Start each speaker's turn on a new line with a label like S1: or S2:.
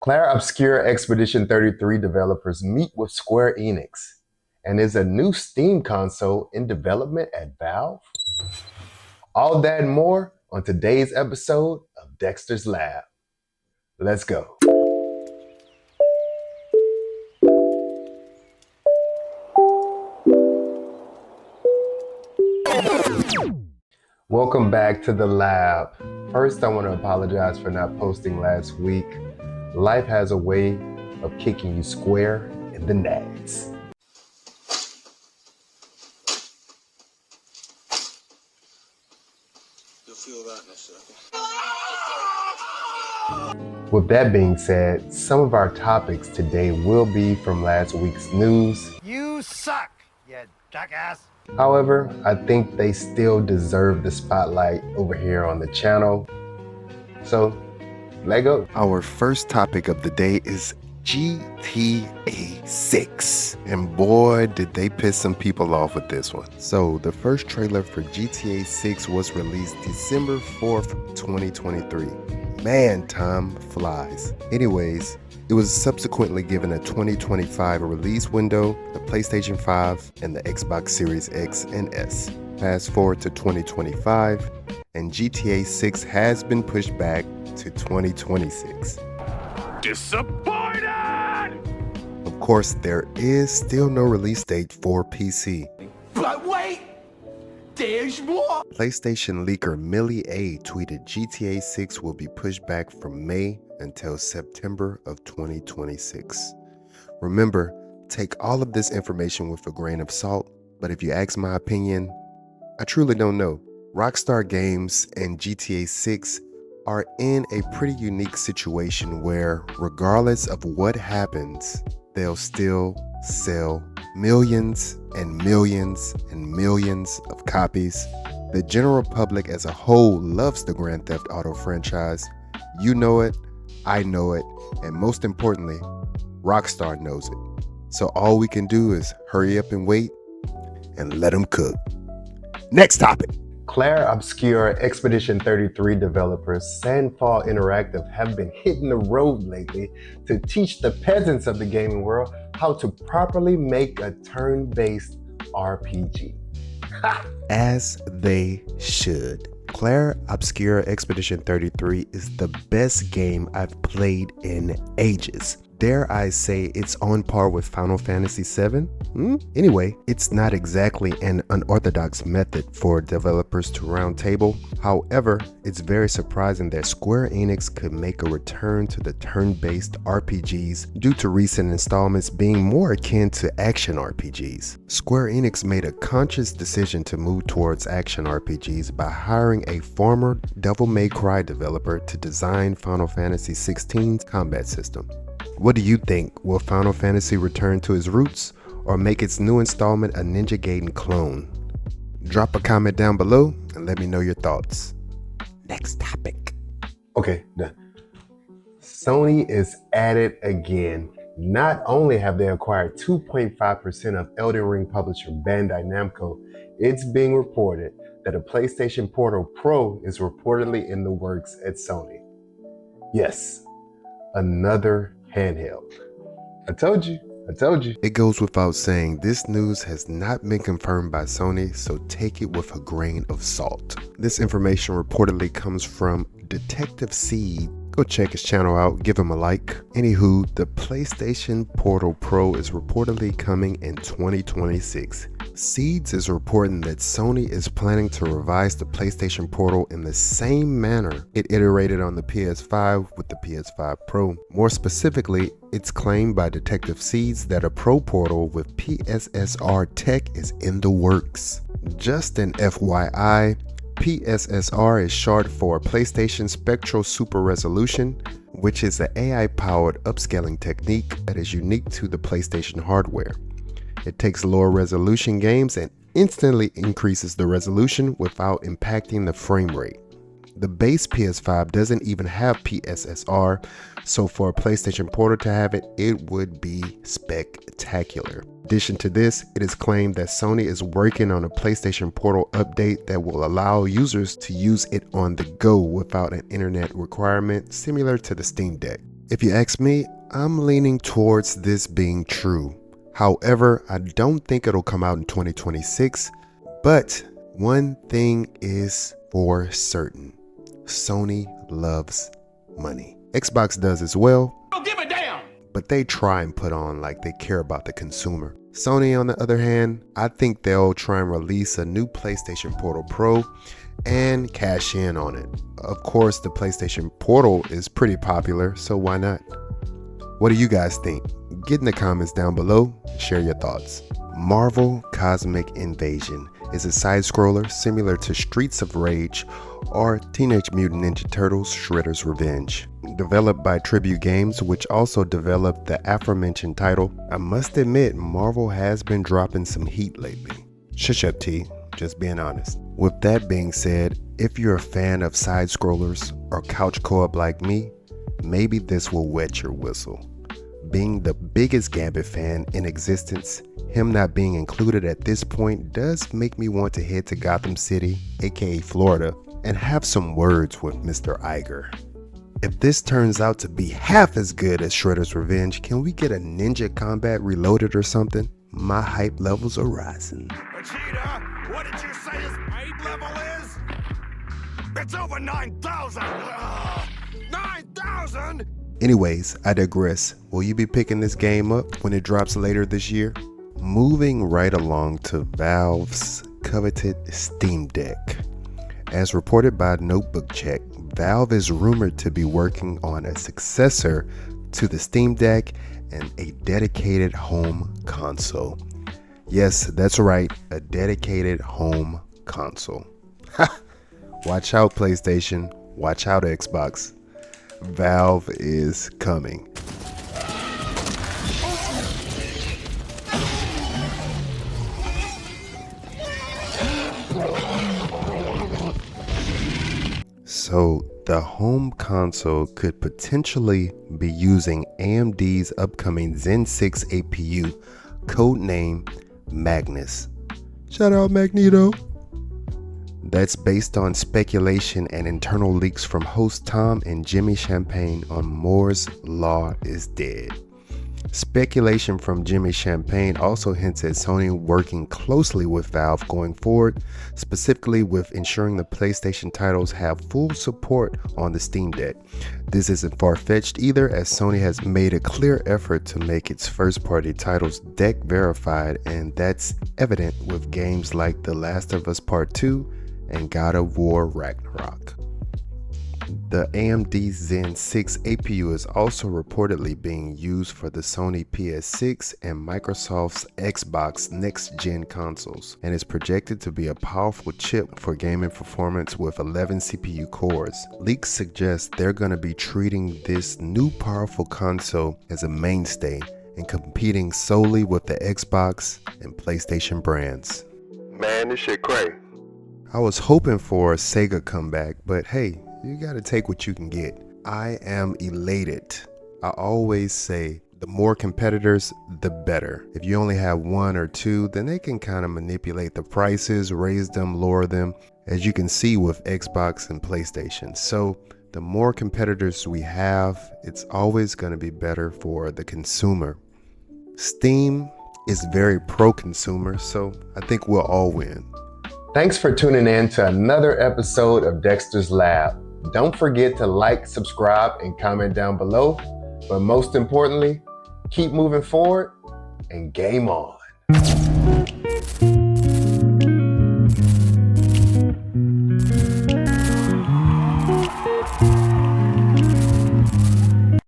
S1: Clair Obscur Expedition 33 developers meet with Square Enix, and is a new Steam console in development at Valve? All that and more on today's episode of Dexterzlaab. Let's go. Welcome back to the lab. First, I want to apologize for not posting last week. Life has a way of kicking you square in the nads.
S2: You'll feel that in a second.
S1: With that being said, some of our topics today will be from last week's news.
S3: You suck, you jackass.
S1: However, I think they still deserve the spotlight over here on the channel. So, let go.
S4: Our first topic of the day is GTA6. And boy, did they piss some people off with this one. So, the first trailer for GTA6 was released December 4th, 2023. Man, time flies. Anyways, it was subsequently given a 2025 release window, the PlayStation 5, and the Xbox Series X and S. Fast forward to 2025, and GTA 6 has been pushed back to 2026.
S3: Disappointed!
S4: Of course, there is still no release date for PC.
S3: But wait! There's more!
S4: PlayStation leaker Millie A tweeted GTA 6 will be pushed back from May until September of 2026. Remember, take all of this information with a grain of salt, but if you ask my opinion, I truly don't know. Rockstar Games and GTA 6 are in a pretty unique situation where, regardless of what happens, they'll still sell millions and millions and millions of copies. The general public as a whole loves the Grand Theft Auto franchise. You know it, I know it, and most importantly, Rockstar knows it. So all we can do is hurry up and wait and let them cook. Next topic.
S1: Clair Obscur Expedition 33 developers Sandfall Interactive have been hitting the road lately to teach the peasants of the gaming world how to properly make a turn-based RPG.
S4: As they should. Clair Obscur Expedition 33 is the best game I've played in ages. Dare I say it's on par with Final Fantasy VII? Anyway, it's not exactly an unorthodox method for developers to round table. However, it's very surprising that Square Enix could make a return to the turn-based RPGs due to recent installments being more akin to action RPGs. Square Enix made a conscious decision to move towards action RPGs by hiring a former Devil May Cry developer to design Final Fantasy XVI's combat system. What do you think? Will Final Fantasy return to its roots or make its new installment a Ninja Gaiden clone? Drop a comment down below and let me know your thoughts. Next topic.
S1: Okay, done. Sony is at it again. Not only have they acquired 2.5% of Elden Ring publisher Bandai Namco, it's being reported that a PlayStation Portal Pro is reportedly in the works at Sony. Yes, another handheld. I told you.
S4: It goes without saying, this news has not been confirmed by Sony, so take it with a grain of salt. This information reportedly comes from Detective Seed. Go check his channel out, give him a like. Anywho, the PlayStation Portal Pro is reportedly coming in 2026. Seeds is reporting that Sony is planning to revise the PlayStation Portal in the same manner it iterated on the PS5 with the PS5 Pro. More specifically, it's claimed by Detective Seeds that a Pro Portal with PSSR tech is in the works. Just an FYI, PSSR is short for PlayStation Spectral Super Resolution, which is an AI-powered upscaling technique that is unique to the PlayStation hardware. It takes lower resolution games and instantly increases the resolution without impacting the frame rate. The base PS5 doesn't even have PSSR, so for a PlayStation Portal to have it, it would be spectacular. In addition to this, it is claimed that Sony is working on a PlayStation Portal update that will allow users to use it on the go without an internet requirement, similar to the Steam Deck. If you ask me, I'm leaning towards this being true. However, I don't think it'll come out in 2026, but one thing is for certain. Sony loves money. Xbox does as well,
S3: Don't give a damn!
S4: but they try and put on like they care about the consumer. Sony, on the other hand, I think they'll try and release a new PlayStation Portal Pro and cash in on it. Of course, the PlayStation Portal is pretty popular, so why not? What do you guys think? Get in the comments down below, share your thoughts. Marvel Cosmic Invasion is a side-scroller similar to Streets of Rage or Teenage Mutant Ninja Turtles Shredder's Revenge. Developed by Tribute Games, which also developed the aforementioned title, I must admit Marvel has been dropping some heat lately. Shush up T, just being honest. With that being said, if you're a fan of side-scrollers or couch co-op like me, maybe this will wet your whistle. Being the biggest Gambit fan in existence, him not being included at this point does make me want to head to Gotham City, aka Florida, and have some words with Mr. Iger. If this turns out to be half as good as Shredder's Revenge, can we get a Ninja Combat Reloaded or something? My hype levels are rising.
S3: Vegeta, what did you say his hype level is? It's over 9,000! 9,000?!
S4: Anyways, I digress. Will you be picking this game up when it drops later this year? Moving right along to Valve's coveted Steam Deck. As reported by Notebook Check, Valve is rumored to be working on a successor to the Steam Deck and a dedicated home console. Yes, that's right, a dedicated home console. Watch out, PlayStation. Watch out, Xbox. Valve is coming. So the home console could potentially be using AMD's upcoming Zen 6 APU, codename Magnus. Shout out Magneto. That's based on speculation and internal leaks from host Tom and Jimmy Champagne on Moore's Law is Dead. Speculation from Jimmy Champagne also hints at Sony working closely with Valve going forward, specifically with ensuring the PlayStation titles have full support on the Steam Deck. This isn't far-fetched either, as Sony has made a clear effort to make its first-party titles deck verified, and that's evident with games like The Last of Us Part 2 and God of War Ragnarok. The AMD Zen 6 APU is also reportedly being used for the Sony PS6 and Microsoft's Xbox next-gen consoles, and is projected to be a powerful chip for gaming performance with 11 CPU cores. Leaks suggest they're going to be treating this new powerful console as a mainstay and competing solely with the Xbox and PlayStation brands.
S1: Man, this shit crazy.
S4: I was hoping for a Sega comeback, but hey, you gotta take what you can get. I am elated. I always say the more competitors, the better. If you only have one or two, then they can kind of manipulate the prices, raise them, lower them, as you can see with Xbox and PlayStation. So the more competitors we have, it's always gonna be better for the consumer. Steam is very pro-consumer, so I think we'll all win.
S1: Thanks for tuning in to another episode of Dexter's Lab. Don't forget to like, subscribe, and comment down below. But most importantly, keep moving forward and game on.